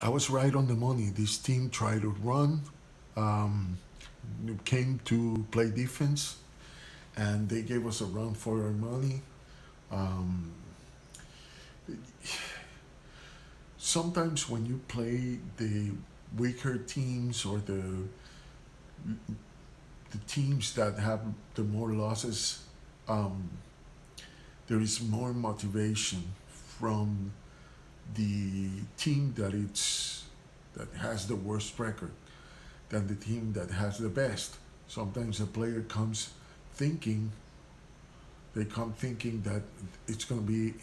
I was right on the money. This team tried to run, um, came to play defense, and they gave us a run for our money. Um, Sometimes when you play the weaker teams or the teams that have the more losses, um, there is more motivation from the team that has the worst record than the team that has the best. Sometimes a player comes thinking they come thinking that it's going to be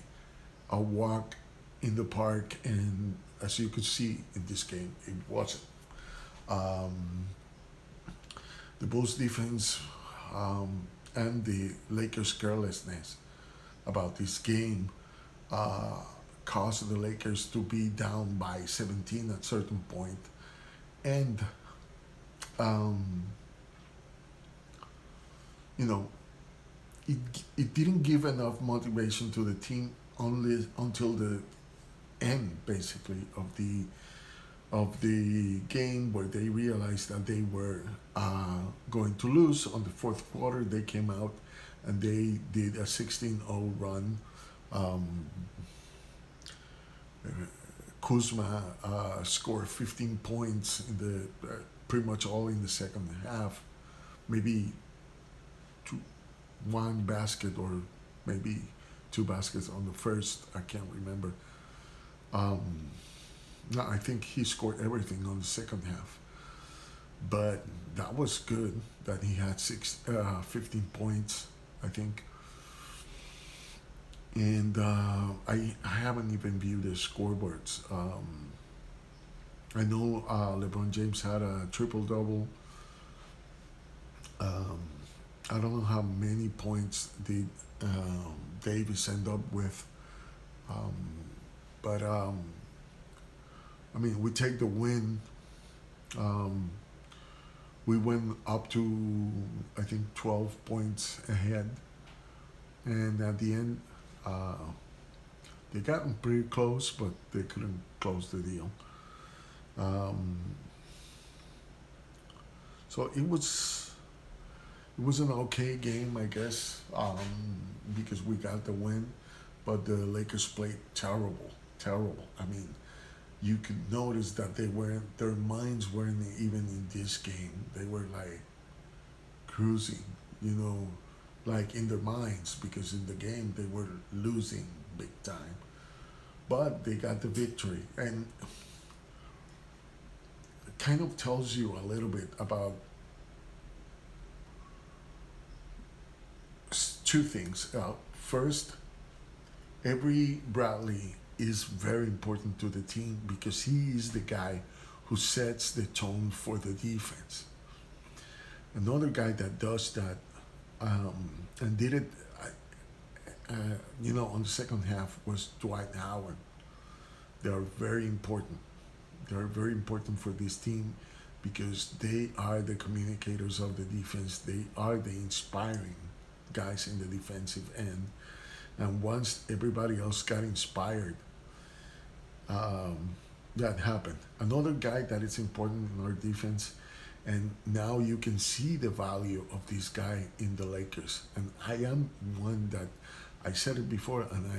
a walk in the park, and as you could see in this game, it wasn't. Um, the Bulls defense and the Lakers' carelessness about this game uh, caused the Lakers to be down by 17 at certain point, and um, you know it it didn't give enough motivation to the team only until the end, basically, of the game, where they realized that they were going to lose. On the fourth quarter, they came out and they did a 16-0 run. Um, Kuzma scored 15 points in the pretty much all in the second half. Maybe two, one basket or maybe two baskets on the first. I can't remember. Um, no, I think he scored everything on the second half. But that was good that he had 15 points, I think. And I haven't even viewed the scoreboards. I know LeBron James had a triple double. Um, I don't know how many points did Davis end up with, um, but I mean, we take the win. Um, we went up to, I think, 12 points ahead, and at the end, uh, they got pretty close, but they couldn't close the deal. Um, so it was an okay game, I guess, because we got the win, but the Lakers played terrible, terrible. I mean, you could notice that their minds weren't even in this game. They were like cruising, you know, like in their minds, because in the game they were losing big time. But they got the victory, and it kind of tells you a little bit about two things. First, Avery Bradley is very important to the team because he is the guy who sets the tone for the defense. Another guy that does that and did it, on the second half was Dwight Howard. They are very important. They are very important for this team because they are the communicators of the defense. They are the inspiring guys in the defensive end. And once everybody else got inspired, um, that happened. Another guy that is important in our defense, and now you can see the value of this guy in the Lakers. And I am one that I said it before, and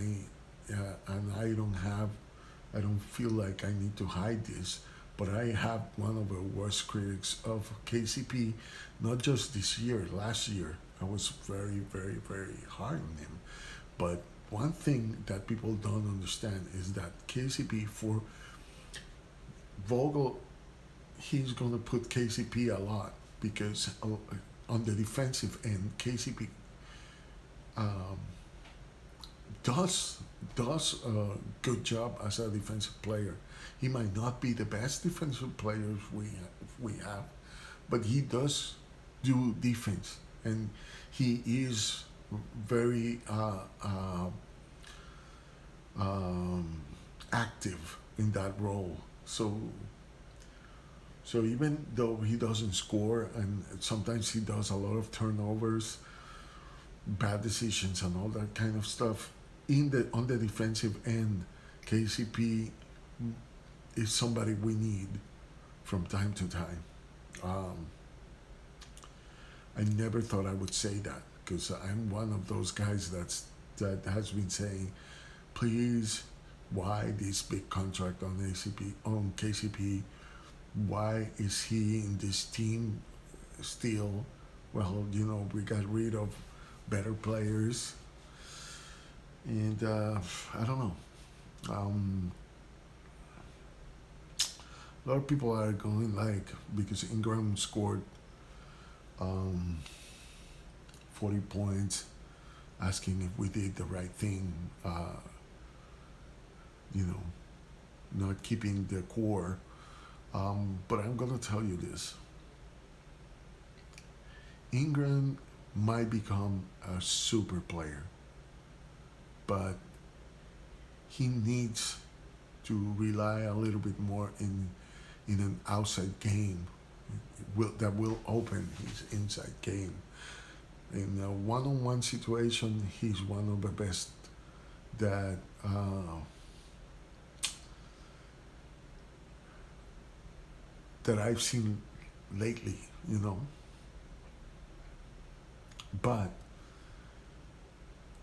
I don't feel like I need to hide this, but I have one of the worst critics of KCP, not just this year, last year. I was very, very, very hard on him. But one thing that people don't understand is that KCP, for Vogel, he's going to put KCP a lot because on the defensive end, KCP um, does does a good job as a defensive player. He might not be the best defensive players we have, but he does do defense, and he is very um, active in that role. So even though he doesn't score, and sometimes he does a lot of turnovers, bad decisions, and all that kind of stuff, in the on the defensive end, KCP is somebody we need from time to time. Um, I never thought I would say that because I'm one of those guys that has been saying, please, why this big contract on KCP? Why is he in this team still? Well, we got rid of better players, and I don't know. Um, a lot of people are going like because Ingram scored um, 40 points, asking if we did the right thing. You know, not keeping the core. But I'm gonna tell you this: Ingram might become a super player, but he needs to rely a little bit more in an outside game that will open his inside game. In a one-on-one situation, he's one of the best that that I've seen lately. But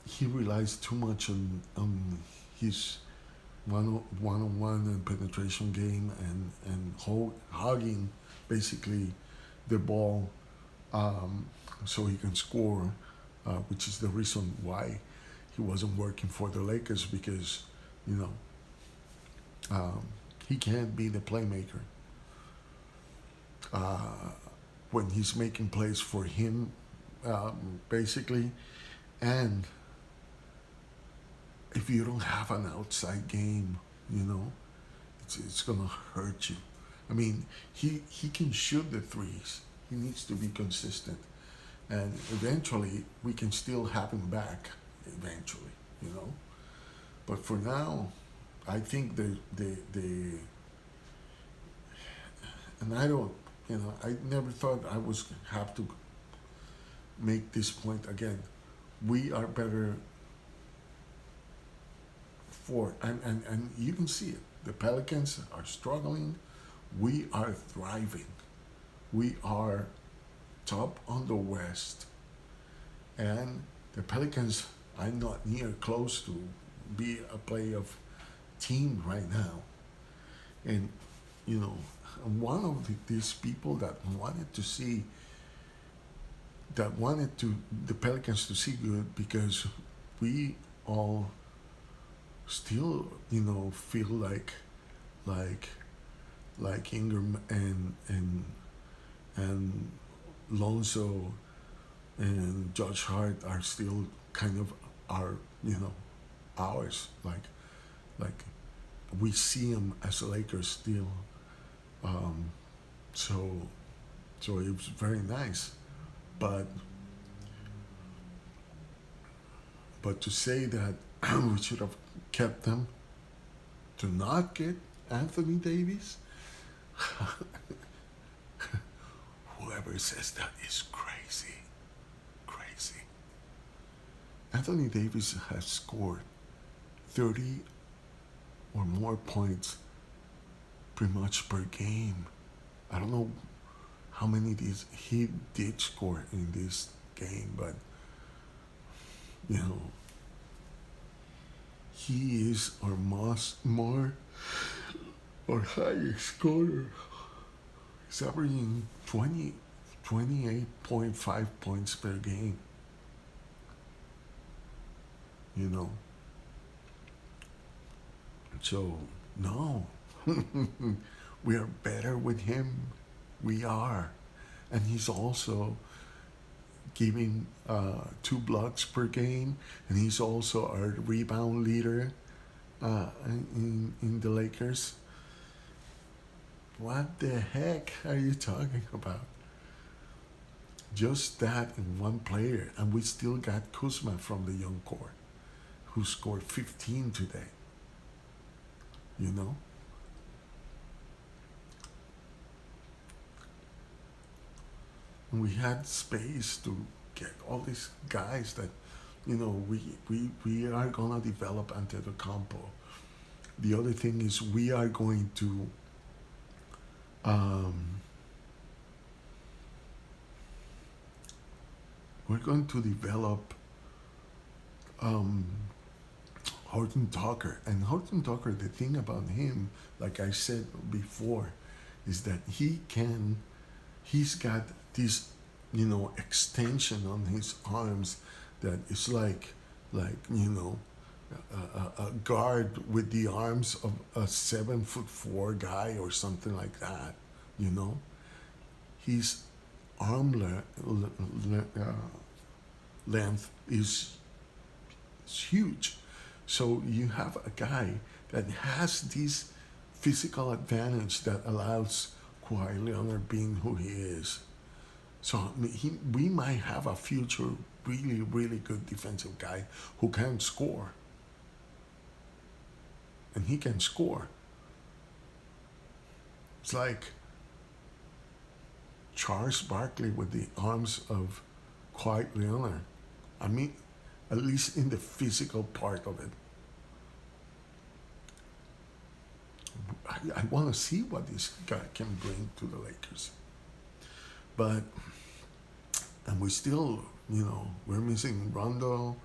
he relies too much on his one-on-one and penetration game and hogging basically the ball so he can score, which is the reason why he wasn't working for the Lakers because you know um, he can't be the playmaker when he's making plays for him basically, and if you don't have an outside game, it's gonna hurt you. I mean, he can shoot the threes. He needs to be consistent, and eventually we can still have him back. Eventually. But for now, I think the and I don't, I never thought I was have to make this point again. We are better and you can see it. The Pelicans are struggling. We are thriving. We are top on the West. And the Pelicans are not near close to be a playoff team right now. And, I'm one of these people that wanted the Pelicans to see good because we all still, feel like Ingram and Lonzo and Josh Hart are still kind of ours. Like we see them as Lakers still. So it was very nice, but to say that we should have kept them to not get Anthony Davis, whoever says that is crazy. Anthony Davis has scored 30 or more points pretty much per game. I don't know how many he did score in this game, but he is our highest scorer. He's averaging 28.5 points per game. So, no. We are better with him. We are. And he's also giving 2 blocks per game, and he's also our rebound leader in the Lakers. What the heck are you talking about? Just that in one player, and we still got Kuzma from the young core, who scored 15 today. And we had space to get all these guys that, we are gonna develop Antetokounmpo. The other thing is we are going to um, we're going to develop um, Horton Tucker. And Horton Tucker, the thing about him, like I said before, is that he's got this, extension on his arms that is like, a guard with the arms of a 7'4" guy or something like that, you know. His arm length is huge. So you have a guy that has this physical advantage that allows Kawhi Leonard being who he is. So we might have a future really, really good defensive guy who can score. And he can score. It's like Charles Barkley with the arms of Kawhi Leonard. I mean, at least in the physical part of it. I want to see what this guy can bring to the Lakers. But, and we still, we're missing Rondo.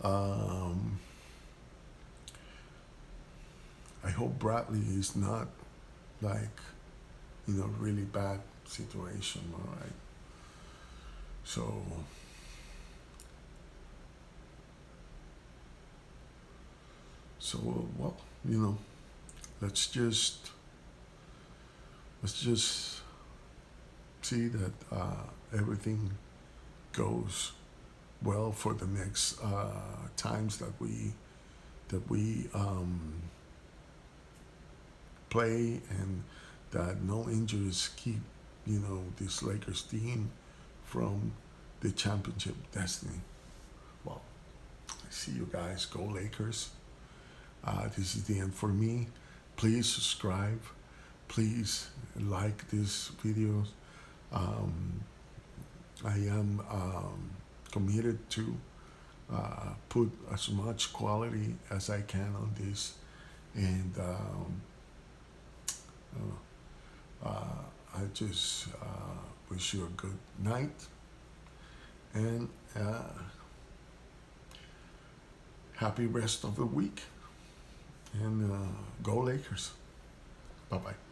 I hope Bradley is not like, really bad situation, all right? So, well, let's just see that everything goes well for the next times that we play, and that no injuries keep this Lakers team from the championship destiny. Well, I see you guys. Go Lakers. This is the end for me. Please subscribe. Please like this video. I am committed to put as much quality as I can on this, and I just wish you a good night, and happy rest of the week, and go Lakers. Bye-bye.